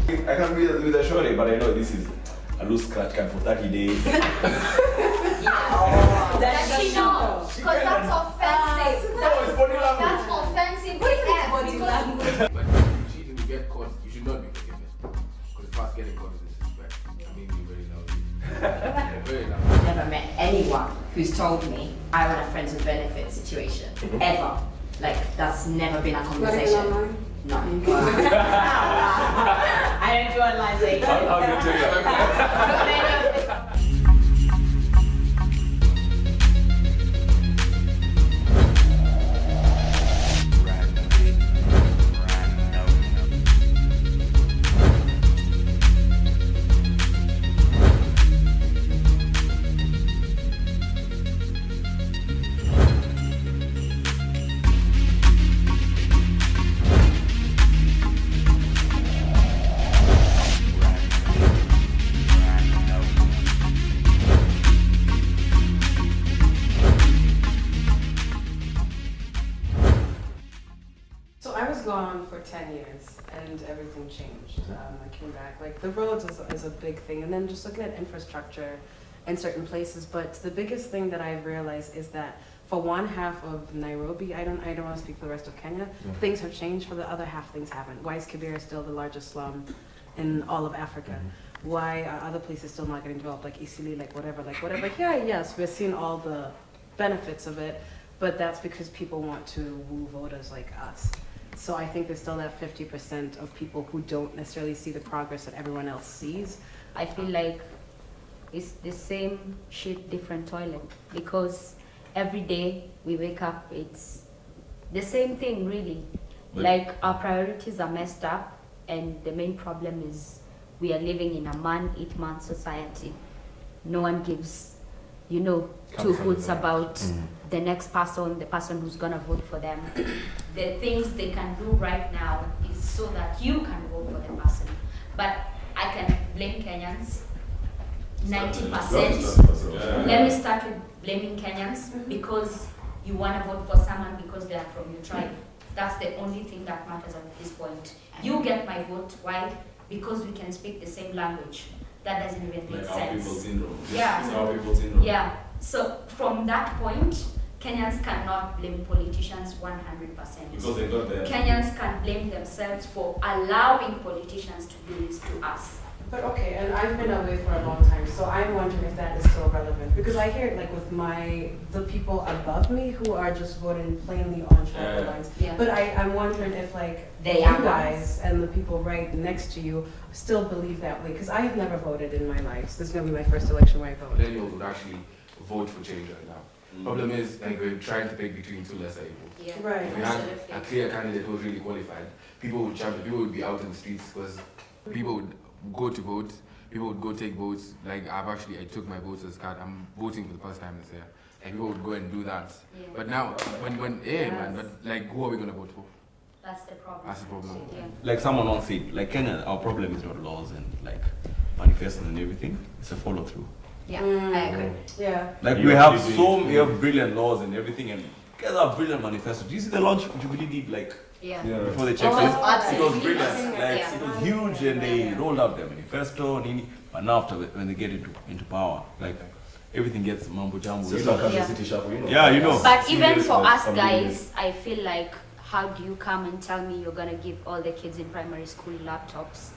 I can't be with a shorty, but I know this is a loose scratch card for 30 days. Does she know? Because that's offensive. That's offensive. What is body language? But if you cheat and you get caught, you should not be forgiven. Because past getting caught is disrespect. I mean, you're very loud. Very loud. I've never met anyone who's told me I want a friends with benefits situation. Ever. Like, that's never been a conversation. No. I don't do online dating. How do you do that? Gone for 10 years and everything changed. I came back. Like the roads is a big thing, and then just looking at infrastructure in certain places. But the biggest thing that I've realized is that for one half of Nairobi, I don't want to speak for the rest of Kenya, things have changed. For the other half, things haven't. Why is Kibera still the largest slum in all of Africa? Why are other places still not getting developed, like Isili, like whatever? Yeah, yes, we're seeing all the benefits of it, but that's because people want to woo voters like us. So I think there's still that 50% of people who don't necessarily see the progress that everyone else sees. I feel like it's the same shit, different toilet. Because every day we wake up, it's the same thing, really. Like, our priorities are messed up, and the main problem is we are living in a man-eat-man society. No one gives, two hoots about the next person, the person who's gonna vote for them. The things they can do right now is so that you can vote for the person. But I can blame Kenyans 90%. Let me start with blaming Kenyans because you wanna vote for someone because they are from your tribe. That's the only thing that matters at this point. You get my vote, why? Because we can speak the same language. That doesn't even make sense. Our people syndrome. Yeah. It's our people syndrome. Yeah. So from that point, Kenyans cannot blame politicians 100%. Because they got there. Kenyans can blame themselves for allowing politicians to do this to us. But okay, and I've been away for a long time, so I'm wondering if that is still relevant. Because I hear it like with the people above me who are just voting plainly on tribal lines. Yeah. But I'm wondering if like They you are guys and the people right next to you still believe that way. Because I have never voted in my life. So this is going to be my first election where I vote. Millennials would actually vote for change right now. Problem is, like, we're trying to pick between two lesser evils. Yeah. Right. If we had a clear candidate who was really qualified, people would champion, people would be out in the streets because people would go to vote, people would go take votes. Like, I took my voter's card, I'm voting for the first time this year. And people would go and do that. Yeah. But now, but like, who are we going to vote for? That's the problem. That's the problem. Yeah. Like someone once said, like Kenya, our problem is not laws and like manifestos and everything. It's a follow through. Yeah, I agree. Yeah. Like we have brilliant laws and everything, and guys have brilliant manifestos. Do you see the launch Jubilee did like before they checked it? It was brilliant. Like it was huge, and they rolled out their manifesto. But now after when they get into power, like everything gets mambo jumbo. So it's like a city shuffle, But even for us guys, I feel like, how do you come and tell me you're gonna give all the kids in primary school laptops,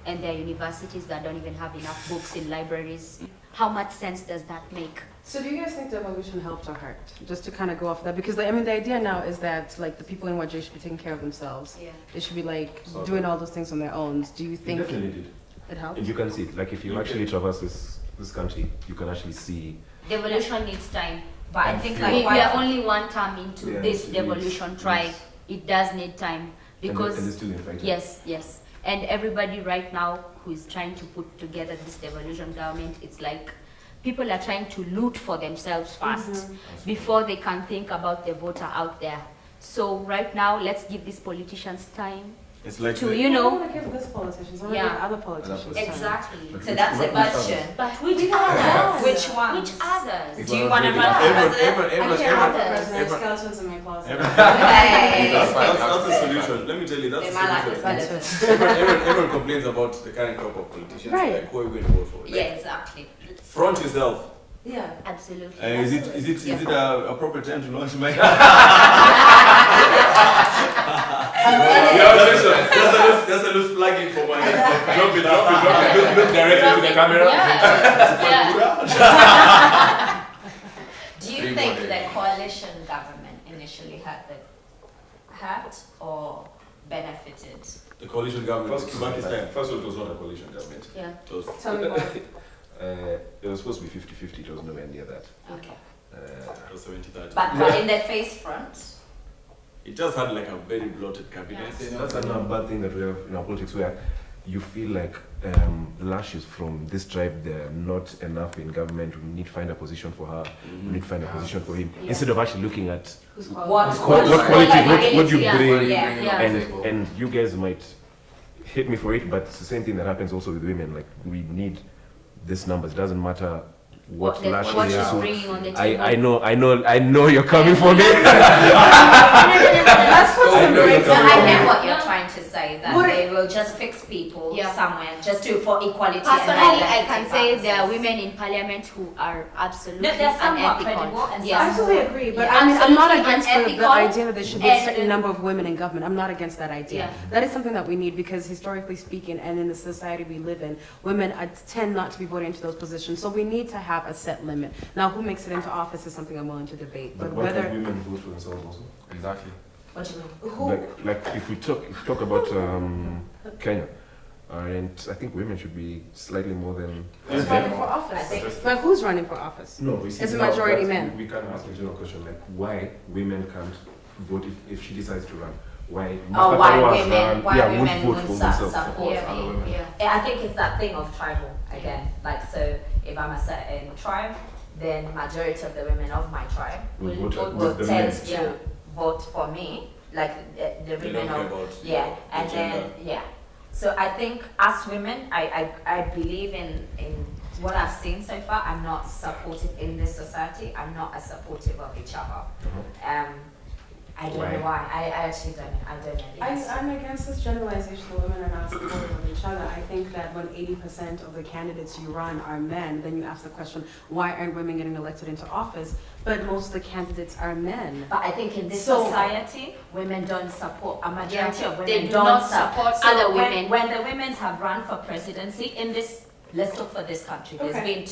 and there are universities that don't even have enough books in libraries? How much sense does that make? So do you guys think devolution helped or hurt? Just to kind of go off that, because like, I mean, the idea now is that like the people in Wajir should be taking care of themselves. Yeah. They should be like doing all those things on their own. Do you think It definitely did. it helped? And you can see it. Like if you actually traverse this country, you can actually see. Devolution needs time. But I think We like are only one term into this devolution try. It does need time because and it's still infected. yes. And everybody right now who is trying to put together this devolution government, it's like people are trying to loot for themselves first before they can think about the voter out there. So right now, let's give these politicians time It's like to, the- you I know. don't want to give this politicians. I want to Yeah. give other politicians. time. Exactly. But So that's the question. But which others? Which ones? Which others? Do you want to run for president? I can't have a Others. president. Skeletons in my closet. Hey. That's the solution. Let me tell you, that's They the might like the solution. skeletons. Everyone complains about the current crop of politicians. Right. Like, who are we going to vote for? Like, Yeah, exactly. front yourself. Yeah. Absolutely. Is it a appropriate time to launch my? That's a loose plug-in for my. Drop it. Look directly to the camera. Yeah. Do you think the coalition government initially hurt or benefited? The coalition government. First Back this time. of all, it was not a coalition government. Yeah. It was- Tell me why. It was supposed to be 50-50, it was nowhere near that. Okay. it was 70-30. But in the face front, It just had like a very bloated cabinet. That's another bad thing that we have in our politics where you feel like lashes from this tribe, they're not enough in government, we need to find a position for her, we need to find a position for him. Yeah. Instead of actually looking at Who's what what quality, what you Yeah. bring, Yeah. and you guys might hate me for it, but it's the same thing that happens also with women. Like, we need these numbers. It doesn't matter what lash what they she's are. bringing on the table. I know you're coming for me. Let's put some breaks. so I get what you're trying to say, that What they will just fix people Yeah. somewhere just for equality. Personally, I and can say there are women in parliament who are absolutely No, they're somewhat unethical. credible and Yes. I absolutely agree, but Yeah. I mean, I'm not Absolutely against the unethical idea that there should be a certain and- number of women in government. I'm not against that idea. Yeah. That is something that we need because historically speaking, and in the society we live in, women tend not to be voted into those positions. So we need to have a set limit. Now, who makes it into office is something I'm willing to debate. But But why whether can't women vote for themselves also? Exactly. What do you mean? who, Like if we talk about Kenya, and I think women should be slightly more than. who's running for office? But who's running for office? No, we see It's a now majority that men. We can ask a general question like why women can't vote if she decides to run. Why? Oh, Mustafa why Rawat women? Why won't women vote would for themselves. support Yeah, other women? yeah. I think it's that thing of tribal again. Like, so if I'm a certain tribe, then majority of the women of my tribe Will will, vote will with the tend men. to Yeah. vote for me, like the They women don't care of about yeah, the and then gender. yeah. So I think as women, I believe in what I've seen so far. I'm not supportive in this society. I'm not as supportive of each other. I don't know why. I actually don't. I don't know. the answer. I'm against this generalization that women are not supportive of each other. I think that when 80% of the candidates you run are men, then you ask the question, why aren't women getting elected into office? But most of the candidates are men. But I think in this So- society, women don't support, a majority of women They do don't not support other when, women. When the women have run for presidency in this, let's look for this country, there's Okay. been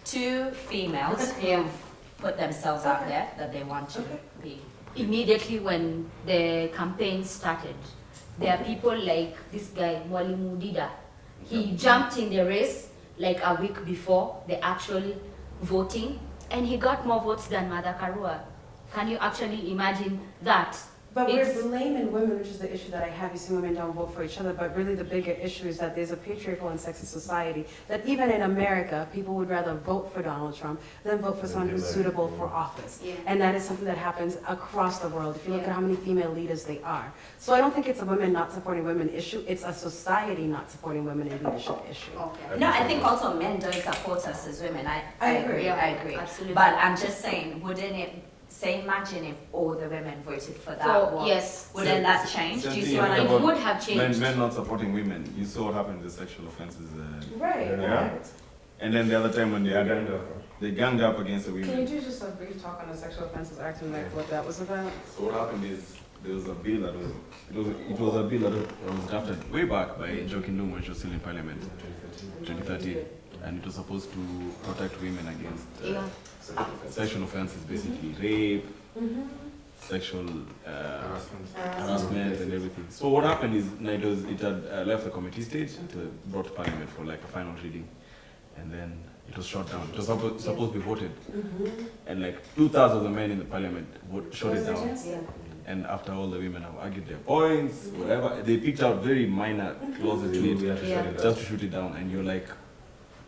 two females who've put themselves out there that they want to be. Immediately when the campaign started, there are people like this guy, Mwalimu Dida. He jumped in the race like a week before the actual voting, and he got more votes than Mother Karua. Can you actually imagine that? But It's- we're blaming women, which is the issue that I have. You see women don't vote for each other, but really the bigger issue is that there's a patriarchal and sexist society that even in America, people would rather vote for Donald Trump than vote for someone who's suitable for office. Yeah. And that is something that happens across the world. If you look Yeah. at how many female leaders they are. So I don't think it's a women not supporting women issue, it's a society not supporting women in leadership issue. Okay. No, I think also men don't support us as women. I agree, Yeah, I agree. absolutely. But I'm just saying, wouldn't it, say imagine if all the women voted for that So, one. yes, Wouldn't that change? Do you see what I it mean? would have changed. Men not supporting women. You saw what happened with the sexual offences. Right, Yeah. right. And then the other time when they ganged up against the Can you women. do just a brief talk on the Sexual Offenses Act and like what that was about? So what happened is there was a bill that it was a bill that was drafted way back by Joaquin Lungu when she was still in Parliament, 2013, and it was supposed to protect women against Yeah. sexual offences, basically rape, sexual harassment, and everything. So what happened is it had left the committee stage and brought to Parliament for like a final reading, and then it was shot down. It was supposed to be voted, and like 2/3 of the men in the Parliament shot it down. And after all the women have argued their points, whatever, they picked out very minor clauses in it Yeah. just to shoot it down. And you're like,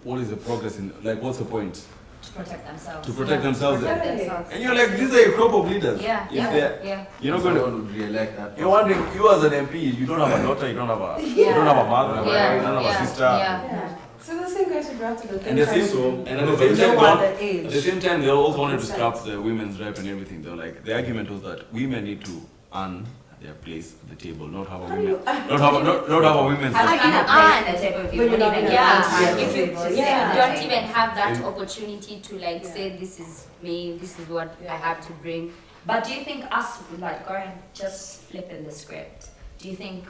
what is the progress in, like, what's the point To protect themselves. to protect themselves. Protect There. themselves. And you're like, these are a crop of leaders. Yeah, If yeah, they're- yeah. You're not going to. Someone would re-elect that. You're wondering, you as an MP, you don't have a daughter, you don't have a, you don't have a mother, Yeah, you don't have yeah, a sister. yeah. Yeah. So the same guys who drafted the thing. And the same, so, and at the same time, at the at the age. same time, they also wanted to scrap the women's rep and everything. They were like, the argument was that women need to earn their place at the table, not have a women, not have a women's How do rep. you You know, not at the table if you When don't you're not even in get a the position time to to say, sit If yeah. you don't even have that And- opportunity to like Yeah. say this is me, this is what I have to bring. But do you think us, like going, just flipping the script, do you think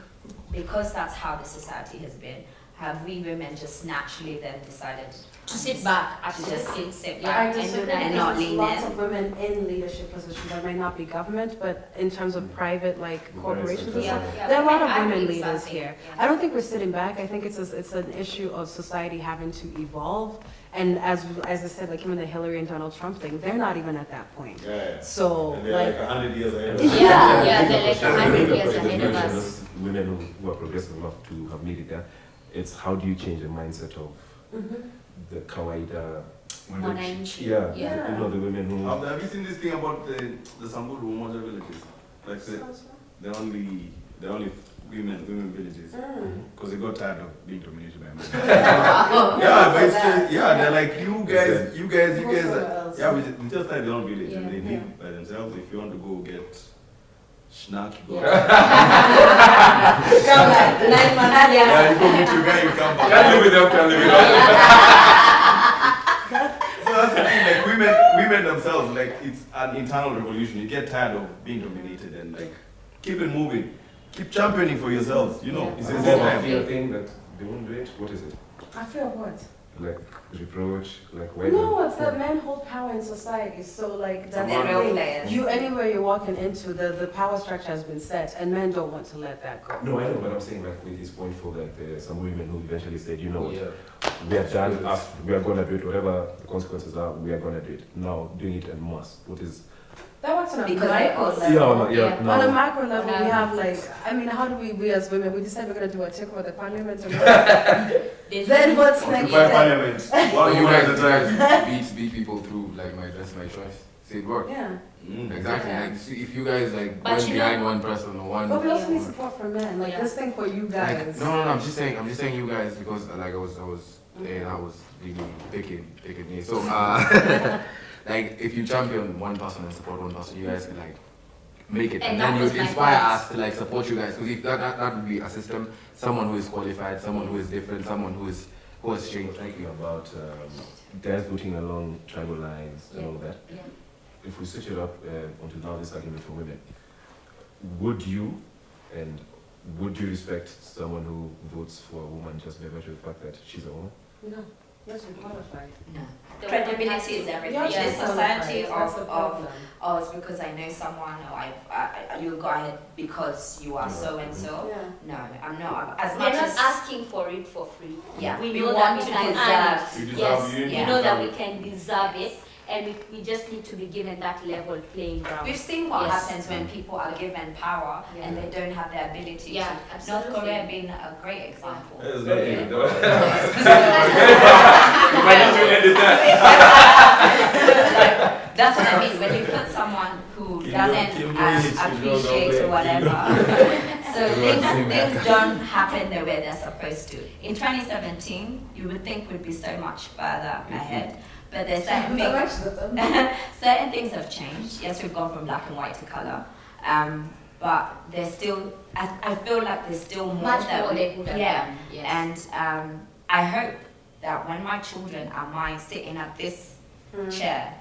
because that's how the society has been, have we women just naturally then decided To sit back, to actually just sit, sit yeah, I back and just do think that. and there's not lean lots in? of women in leadership positions that might not be government, but in terms of private like corporations and Yeah, stuff, yeah. there are a lot of I women believe leaders something, here. yeah. I don't think we're sitting back. I think it's an issue of society having to evolve. And as I said, like even the Hillary and Donald Trump thing, they're not even at that point. Yeah. So And they're like, 100 years ahead. Yeah, yeah, they're like The 100 years question ahead is of not us. just women who are progressive enough to have made it there. It's how do you change the mindset of the kawaida? Mwananchi. Yeah, Yeah. you know the women who. Have you seen this thing about the Samburu Umoja villages? Like the only women villages. Because they got tired of being dominated by men. Yeah, but it's just, yeah, they're like, you guys, yeah, we just started their own village and they live by themselves. If you want to go get snack, you go. come back 9 months later. Yeah, you go meet your guy, you come back. Can't live without, can't live without. So that's the thing, like women themselves, like it's an internal revolution. You get tired of being dominated and like keep it moving. Keep championing for yourselves, you know. It's Is the there same a time. fear thing that they won't do it? What is it? I feel what? Like reproach, like why? No, it's that men hold power in society. So like that's They're the real thing. players. You anywhere you're walking into, the power structure has been set, and men don't want to let that go. No, I know, but I'm saying like with this point for like some women who eventually said, you know what, Yeah. we are done, we are gonna do it, whatever the consequences are, we are gonna do it. Now doing it en masse. What is? That works on a Because micro they level. also- Yeah. On a now. macro level, On a- we have like, I mean, how do we as women, we decide we're gonna do a check with the parliament or then what's next? Occupy parliament. One you woman guys, at a time. beat people through like my dress, my choice. Say it worked. Yeah, Exactly. Yeah. Like, see, if you guys like But went you behind know- one person or one. but we also need support from men. Like Yeah. this thing for you Like, guys. no, I'm just saying you guys because like I was really picking me. So like if you champion one person and support one person, you guys can like make it, And and that then was you my inspire point. us to like support you guys. Because if that would be a system, someone who is qualified, someone who is different, someone who has We're changed. talking about guys voting along tribal lines and all that. Yeah. If we switch it up onto now this argument for women, would you respect someone who votes for a woman just by virtue of the fact that she's a woman? No, yes, we're qualified. No. The Credibility is everything. Yes, This we're society qualified. That's the of problem. oh, it's because I know someone or you go ahead because you are so and so. Yeah. No, I'm not. As We're much not as asking for it for free. yeah, We we know want that we to can deserve. earn it. You deserve Yes, it. we Yeah. know that we can deserve it, and we just need to be given that level playing ground. We've seen what Yes. happens when people are given power Yeah. and they don't have the ability Yeah, to. absolutely. North Korea being a great example. That is Yeah, very yeah. That's what I mean. When you put someone who Kim doesn't Jong-il, Kim Jong-il, appreciate or whatever, so things don't happen the way they're supposed to. In 2017, you would think we'd be so much further ahead, but there's certain things have changed. Yes, we've gone from black and white to color, but there's still. I feel like there's still more Much that more we- they could have yeah. done. Yes. And I hope that when my children are mine sitting at this chair,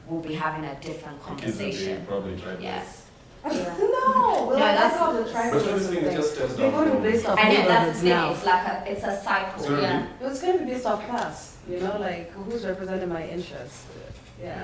we'll be having a different conversation. Probably tried Yeah. this. No, well, that's- that's all the tribal But obviously it just stems We're down going to from. be based off I know that's neighborhoods the thing. now. It's like it's a cycle. So Yeah. It's going to be based off class, you know, like who's representing my interests. Yeah.